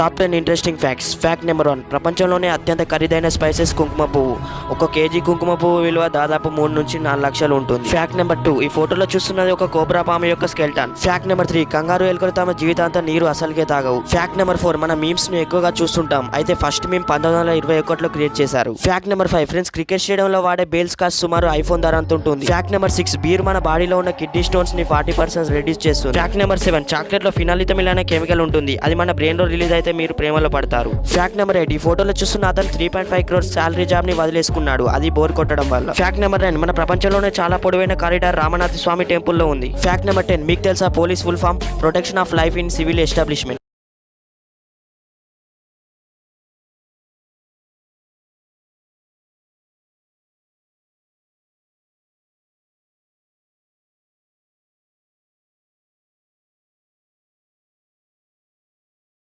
Top 10 interesting facts. Fact number 1, ప్రపంచంలోనే అత్యంత ఖరీదైన స్పైసెస్ కుంకుమ పువ్వు. ఒక కేజీ కుంకుమ పువ్వు విలువ దాదాపు 3 నుంచి 4 లక్షలు ఉంటుంది. ఫ్యాక్ట్ నెంబర్ 2, ఈ ఫోటోలో చూస్తున్నది ఒక కోబ్రా పాము యొక్క స్కెల్టన్. ఫ్యాక్ట్ నెంబర్ 3, కంగారు ఎలుకలు తమ జీవితాంతం నీరు అసలుకే తాగవు. ఫ్యాక్ట్ నెంబర్ 4, మన మీమ్స్ ను ఎక్కువగా చూస్తుంటాం, అయితే ఫస్ట్ మీమ్ 1921లో క్రియేట్ చేశారు. ఫ్యాక్ట్ నెంబర్ 5, ఫ్రెండ్స్ క్రికెట్ స్టేడియంలో వాడే బేల్స్ కాస్ట్ సుమారు ఐఫోన్ ధర అంత ఉంటుంది. ఫ్యాక్ట్ నెంబర్ 6, బీర్ మన బాడీలో ఉన్న కిడ్నీ స్టోన్స్ ని 40% రెడ్యూస్ చేస్తుంది. ఫ్యాక్ట్ నెంబర్ 7, చాక్లెట్ లో ఫినాలిథమిల్ అనే కెమికల్ ఉంటుంది, అది మన బ్రెయిన్ లో రిలీజ్ అయితే మీరు ప్రేమలో పడతారు. ఫ్యాక్ట్ నెంబర్ 8, ఈ ఫోటోలో చూస్తున్న అతను 3.5 crores శాలరీ జాబ్ ని వదిలేసుకున్నాడు, అది బోర్ కొట్టడం వల్ల. ఫ్యాక్ట్ నెంబర్ 9, మన ప్రపంచంలోనే చాలా పొడవైన కారిడార్ రామనాథ స్వామి టెంపుల్ లో ఉంది. ఫ్యాక్ట్ నెంబర్ 10, మీకు తెలుసా police full form? Protection of life in civil establishment.